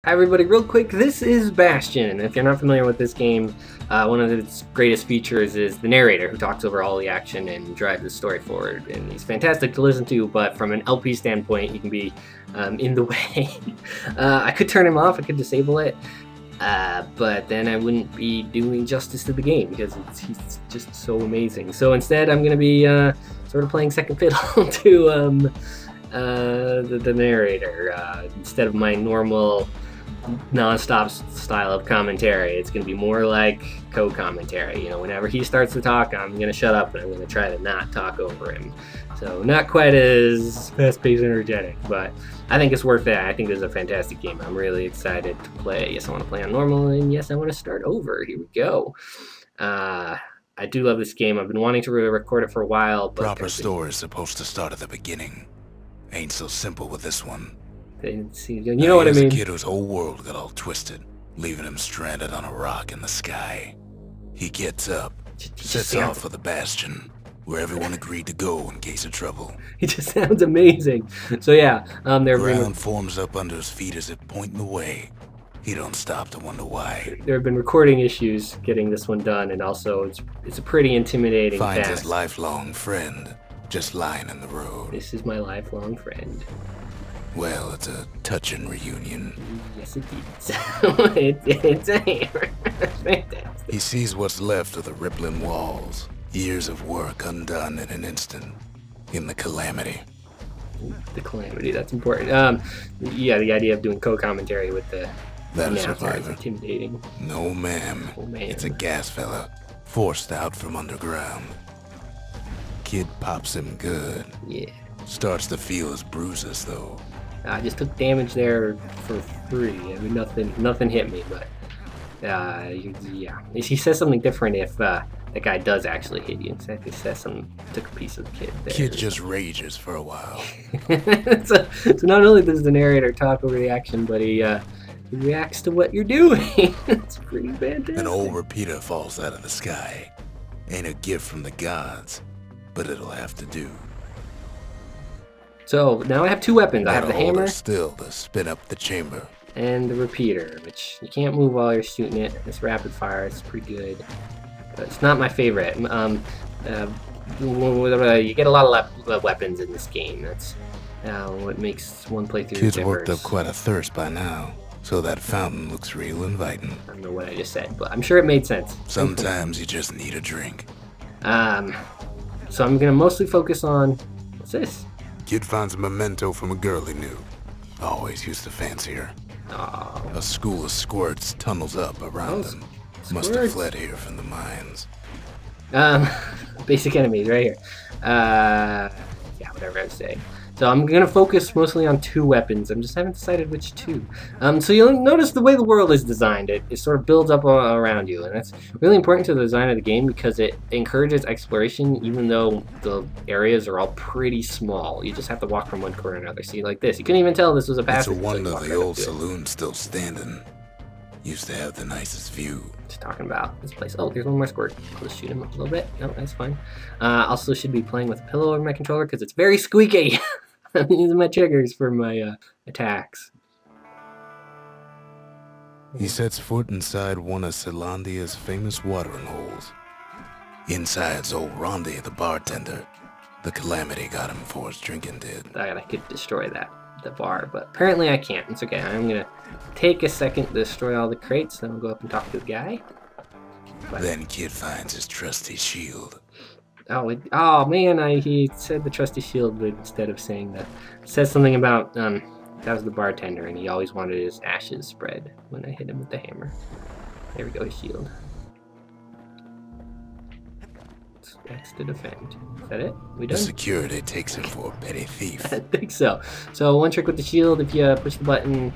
Hi everybody, real quick, this is Bastion. If you're not familiar with this game, one of its greatest features is the narrator who talks over all the action and drives the story forward. And he's fantastic to listen to, but from an LP standpoint, he can be in the way. I could turn him off, I could disable it, but then I wouldn't be doing justice to the game because he's just so amazing. So instead, I'm going to be sort of playing second fiddle to the narrator instead of my normal non-stop style of commentary. It's going to be more like co-commentary. You know, whenever he starts to talk, I'm going to shut up and I'm going to try to not talk over him. So not quite as fast-paced and energetic, but I think it's worth it. I think this is a fantastic game. I'm really excited to play. Yes, I want to play on normal, and yes, I want to start over. Here we go. I do love this game. I've been wanting to really record it for a while. But proper story is supposed to start at the beginning. Ain't so simple with this one. You know what I mean? A kid whose whole world got all twisted, leaving him stranded on a rock in the sky. He gets up, sets off for the Bastion, where everyone agreed to go in case of trouble. He just sounds amazing. So yeah, ground forms up under his feet as if pointing the way. He don't stop to wonder why. There have been recording issues getting this one done, and also it's a pretty intimidating Finds task. his lifelong friend just lying in the road. This is my lifelong friend. Well, it's a touching reunion. Yes, it is. it's a hammer. Fantastic. He sees what's left of the rippling walls. Years of work undone in an instant. In the calamity. The calamity, that's important. Yeah, the idea of doing co-commentary with the announcer is intimidating. No, ma'am. Oh, man. It's a gas fella, forced out from underground. Kid pops him good. Yeah. Starts to feel his bruises, though. I just took damage there for free. I mean, nothing hit me, but yeah. He says something different if that guy does actually hit you. Instead, he says something, took a piece of the kid there. Kid just rages for a while. so not only does the narrator talk over the action, but he reacts to what you're doing. It's pretty fantastic. An old repeater falls out of the sky. Ain't a gift from the gods, but it'll have to do. So now I have two weapons. I have the hammer still to spin up the chamber, and the repeater, which you can't move while you're shooting it. It's rapid fire. It's pretty good, but it's not my favorite. You get a lot of weapons in this game. That's what makes one playthrough diverse. Kid's worked up quite a thirst by now, so that fountain looks real inviting. I don't know what I just said, but I'm sure it made sense. Sometimes you just need a drink. So I'm gonna mostly focus on what's this? Kid finds a memento from a girl he knew. Always used to fancy her. Oh. A school of squirts tunnels up around them. Must have fled here from the mines. Basic enemies right here. Yeah, whatever I was saying. So I'm gonna focus mostly on two weapons. I just haven't decided which two. So you'll notice the way the world is designed. It sort of builds up around you, and that's really important to the design of the game because it encourages exploration, even though the areas are all pretty small. You just have to walk from one corner to another. See, like this, you couldn't even tell this was a passage. It's a wonder the old saloon's still standing. Used to have the nicest view. Just talking about this place. Oh, there's one more squirt. I'll just shoot him a little bit. No, that's fine. Also should be playing with a pillow over my controller because it's very squeaky. I'm using my triggers for my attacks. He sets foot inside one of Celandia's famous watering holes. Inside's old Rondi, the bartender. The calamity got him before his drinking did. I could destroy the bar, but apparently I can't. It's okay. I'm gonna take a second to destroy all the crates, then I'll go up and talk to the guy. But then Kid finds his trusty shield. Oh man, he said the trusty shield, but instead of saying that, it says something about that was the bartender, and he always wanted his ashes spread when I hit him with the hammer. There we go, his shield. That's to defend. Is that it? We done? The security takes him for a petty thief. I think so. So one trick with the shield, if you push the button,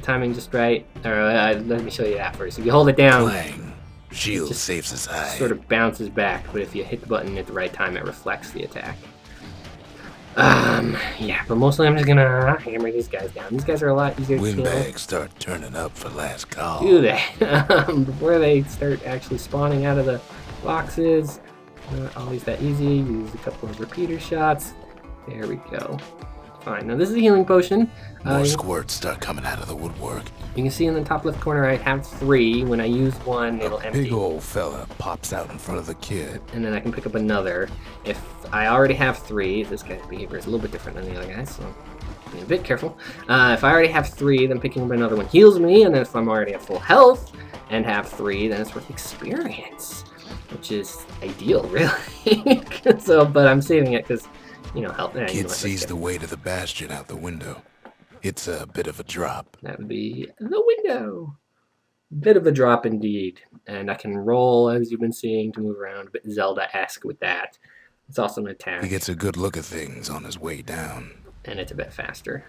timing just right. Or let me show you that first. If you hold it down, Clang. Shield saves his eye. Sort of bounces back, but if you hit the button at the right time, it reflects the attack. Yeah, but mostly I'm just gonna hammer these guys down. These guys are a lot easier to kill. Windbags start turning up for last call. Do they? Before they start actually spawning out of the boxes. Not always that easy. Use a couple of repeater shots. There we go. Fine. Now this is a healing potion. More squirts start coming out of the woodwork. You can see in the top left corner I have 3. When I use one, it'll empty. Big old fella pops out in front of the kid. And then I can pick up another. If I already have 3, this guy's behavior is a little bit different than the other guys, so be a bit careful. If I already have 3, then picking up another one heals me, and then if I'm already at full health and have 3, then it's worth experience, which is ideal, really. So, but I'm saving it because, you know, health. Kid sees the way to the Bastion out the window. It's a bit of a drop. That would be the window. Bit of a drop indeed. And I can roll, as you've been seeing, to move around. A bit Zelda-esque with that. It's also an attack. He gets a good look at things on his way down. And it's a bit faster.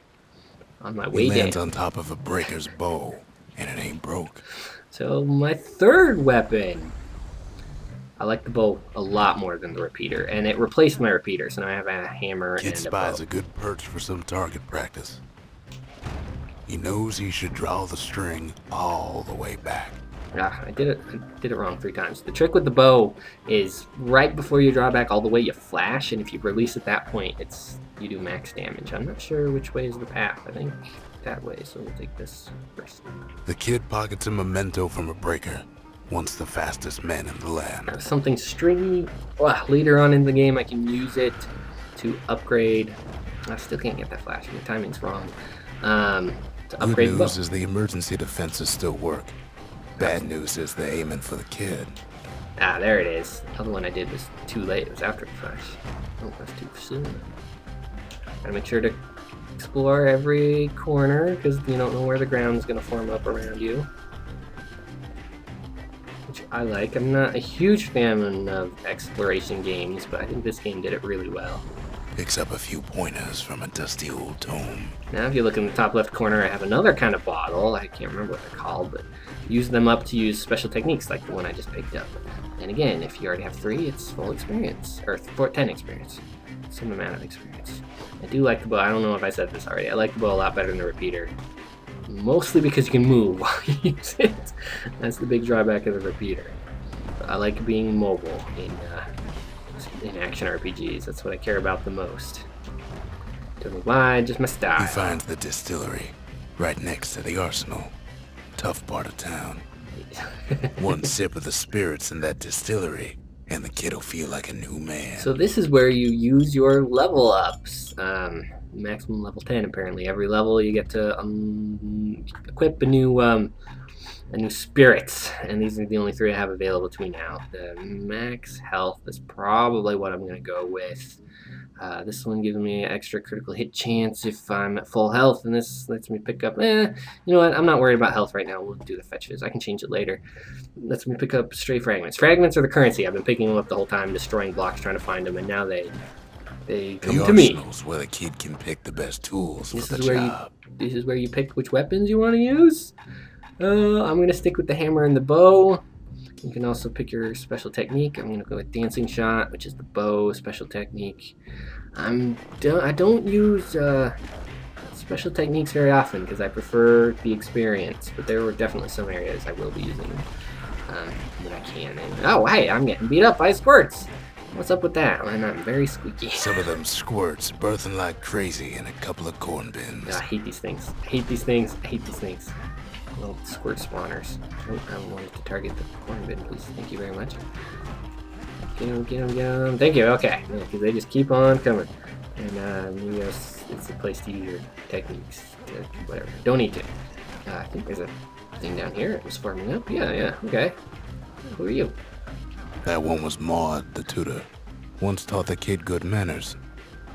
On my way down. He lands on top of a breaker's bow, and it ain't broke. So my third weapon. I like the bow a lot more than the repeater. And it replaced my repeater, so now I have a hammer and a bow. Kid spies a good perch for some target practice. He knows he should draw the string all the way back. I did it wrong 3 times. The trick with the bow is right before you draw back all the way, you flash, and if you release at that point, you do max damage. I'm not sure which way is the path. I think that way, so we'll take this first. The kid pockets a memento from a breaker, once the fastest man in the land. Something stringy. Later on in the game, I can use it to upgrade. I still can't get that flash. My timing's wrong. To upgrade Good news is the emergency defenses still work. Bad news is they're aiming for the kid. There it is. The other one I did was too late. It was after the flash. Oh, that's too soon. Gotta make sure to explore every corner because you don't know where the ground's gonna form up around you. Which I like. I'm not a huge fan of exploration games, but I think this game did it really well. Picks up a few pointers from a dusty old tome. Now if you look in the top left corner, I have another kind of bottle. I can't remember what they're called, but use them up to use special techniques like the one I just picked up. And again, if you already have 3, it's full experience, or 10 experience. Some amount of experience. I do like the bow. I don't know if I said this already. I like the bow a lot better than the repeater. Mostly because you can move while you use it. That's the big drawback of the repeater. But I like being mobile in action RPGs. That's what I care about the most. Don't know why, just my style. He finds the distillery right next to the arsenal. Tough part of town. One sip of the spirits in that distillery, and the kid'll feel like a new man. So this is where you use your level ups. Maximum level 10 apparently. Every level you get to equip a new spirits, and these are the only 3 I have available to me now. The max health is probably what I'm going to go with. This one gives me extra critical hit chance if I'm at full health, and this lets me pick up, you know what, I'm not worried about health right now. We'll do the fetches. I can change it later. Lets me pick up stray fragments. Fragments are the currency. I've been picking them up the whole time, destroying blocks, trying to find them, and now they come to me. The arsenal's where the kid can pick the best tools for the job. This is where you pick which weapons you want to use. I'm going to stick with the hammer and the bow. You can also pick your special technique. I'm going to go with dancing shot, which is the bow special technique. I don't use special techniques very often because I prefer the experience, but there were definitely some areas I will be using when I can. And, oh, hey, I'm getting beat up by squirts. What's up with that? And I'm very squeaky. Some of them squirts birthing like crazy in a couple of corn bins. I hate these things. I hate these things. I hate these things. Little squirt spawners. Oh, I wanted to target the corn bin, please. Thank you very much. Get them, get them, get them. Thank you. Okay. Because they just keep on coming. And it's a place to use your techniques. Whatever. Don't need to. I think there's a thing down here. It was forming up. Yeah. Okay. Who are you? That one was Maud, the tutor. Once taught the kid good manners.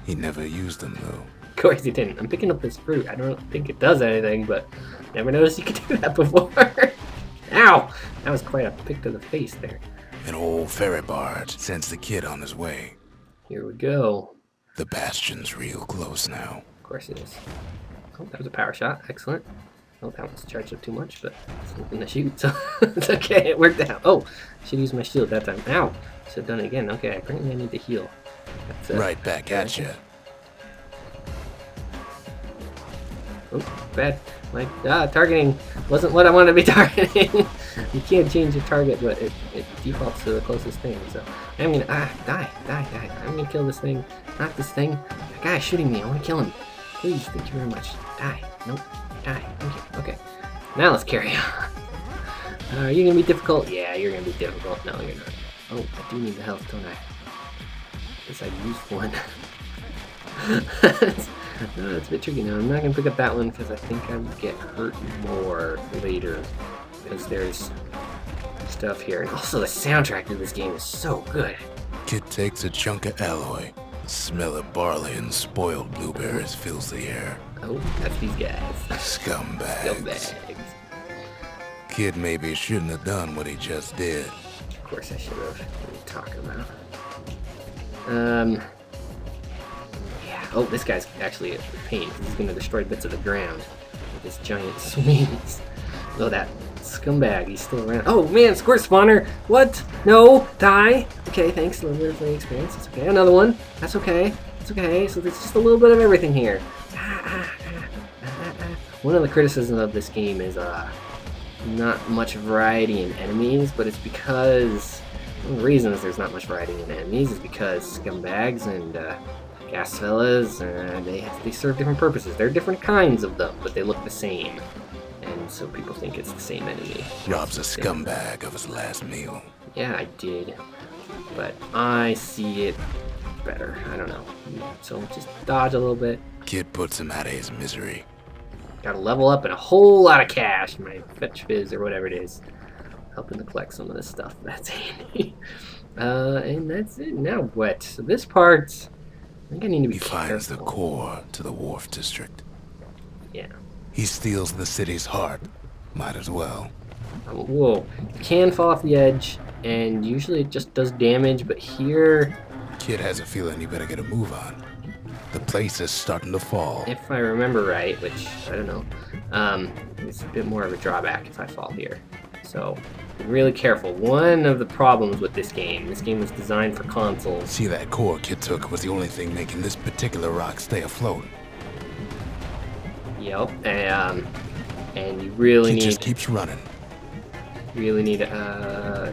He never used them, though. Of course he didn't. I'm picking up this fruit. I don't think it does anything, but never noticed you could do that before. Ow! That was quite a pick to the face there. An old ferry barge sends the kid on his way. Here we go. The Bastion's real close now. Of course it is. Oh, that was a power shot. Excellent. Oh, that one's charged up too much, but it's nothing to shoot, so it's okay. It worked out. Oh, should use my shield that time. Ow! Should have done it again. Okay, apparently I need to heal. That's, right back at you. Oh, bad. Targeting wasn't what I wanted to be targeting. You can't change your target, but it defaults to the closest thing. So I'm gonna die. I'm gonna kill this thing. Not this thing. That guy's shooting me. I want to kill him. Please, thank you very much. Die. Nope. Die. Thank you. Okay. Now let's carry on. Are you gonna be difficult? Yeah, you're gonna be difficult. No, you're not. Oh, I do need the health, don't I? Guess I used one. No, it's a bit tricky now. I'm not gonna pick up that one because I think I would get hurt more later. Because there's stuff here. And also the soundtrack to this game is so good. Kid takes a chunk of alloy. Smell of barley and spoiled blueberries fills the air. Oh, that's these guys. Scumbags. Kid maybe shouldn't have done what he just did. Of course I should have. What are you talking about? Yeah. Oh, this guy's actually a pain. He's gonna destroy bits of the ground with his giant swings. Oh, that scumbag. He's still around. Oh man, squirt spawner. What? No, die. Okay, thanks. A little bit of the experience. It's okay. Another one. That's okay. It's okay. So there's just a little bit of everything here. One of the criticisms of this game is not much variety in enemies, but it's because one of the reasons there's not much variety in enemies is because scumbags and gas fellas, they serve different purposes. There are different kinds of them, but they look the same, and so people think it's the same enemy. Robs a scumbag of his last meal. Yeah, I did, but I see it better. I don't know. So just dodge a little bit. Kid puts him out of his misery. Gotta level up and a whole lot of cash. My fetch fizz or whatever it is. Helping to collect some of this stuff. That's handy. And that's it. Now what? So this part, I think I need to be careful. He finds the core to the wharf district. Yeah. He steals the city's heart. Might as well. Whoa. You can fall off the edge, and usually it just does damage, but here... Kid has a feeling he better get a move on. The place is starting to fall. If I remember right, which, I don't know, it's a bit more of a drawback if I fall here. So, be really careful. One of the problems with this game was designed for consoles. See, that core Kid took was the only thing making this particular rock stay afloat. Yep, and you really Kid just keeps running. Really need you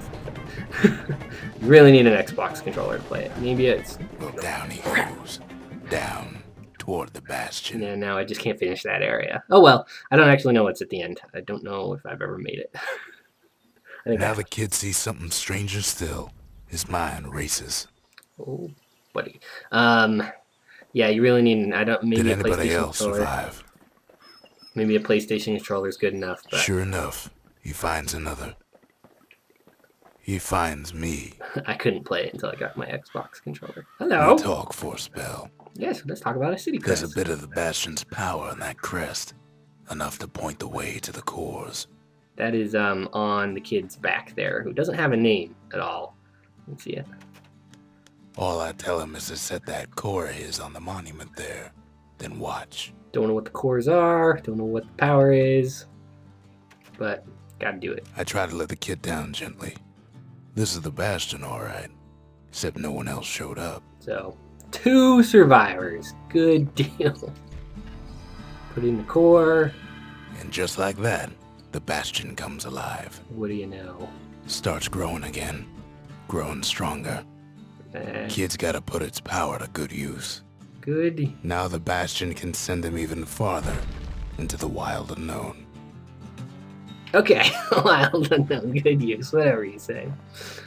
really need an Xbox controller to play it. Maybe it's... Well, down he goes. Down toward the Bastion. Yeah, now I just can't finish that area. Oh well, I don't actually know what's at the end. I don't know if I've ever made it. I think now the kid sees something stranger still. His mind races. Oh, buddy. Yeah, you really need. Maybe Did a anybody PlayStation else controller. survive? Maybe a PlayStation controller is good enough. But Sure enough, he finds another. He finds me. I couldn't play it until I got my Xbox controller. Hello. We talk for a spell. Yes, let's talk about a city crest. There's a bit of the Bastion's power in that crest. Enough to point the way to the cores. That is on the kid's back there, who doesn't have a name at all. You can see it. All I tell him is to set that core of his on the monument there. Then watch. Don't know what the cores are, don't know what the power is, but gotta do it. I try to let the kid down gently. This is the Bastion, alright. Except no one else showed up. So, 2 survivors. Good deal. Put in the core. And just like that, the Bastion comes alive. What do you know? Starts growing again. Growing stronger. Kid's gotta put its power to good use. Good. Now the Bastion can send him even farther into the wild unknown. Okay, wild unknown, good use, whatever you say.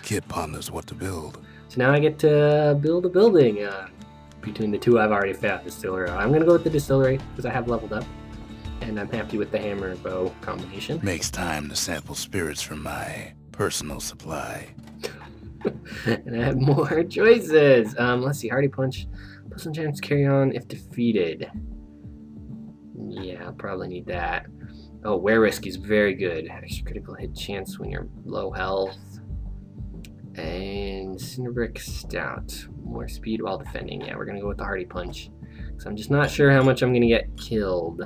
Kid ponders what to build. So now I get to build a building between the 2 I've already found. Distillery. I'm gonna go with the distillery because I have leveled up, and I'm happy with the hammer and bow combination. Makes time to sample spirits from my personal supply. And I have more choices. Let's see, Hardy Punch. Plus some chance to carry on if defeated. Yeah, I'll probably need that. Oh, Wear Risk is very good. Extra critical hit chance when you're low health. And Cinderbrick Stout. More speed while defending. Yeah, we're going to go with the Hardy Punch. So I'm just not sure how much I'm going to get killed.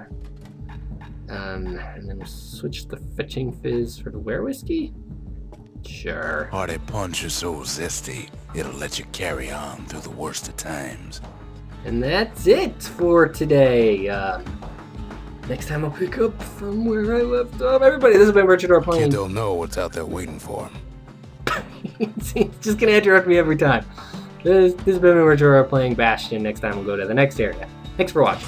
And then we'll switch the Fetching Fizz for the Wear Whiskey? Sure. Hardy Punch is so zesty, it'll let you carry on through the worst of times. And that's it for today. Next time I'll pick up from where I left off. Everybody, this has been Richard R. playing. Kid don't know what's out there waiting for him. He's just gonna interrupt me every time. This has been Richard R. playing Bastion. Next time we'll go to the next area. Thanks for watching.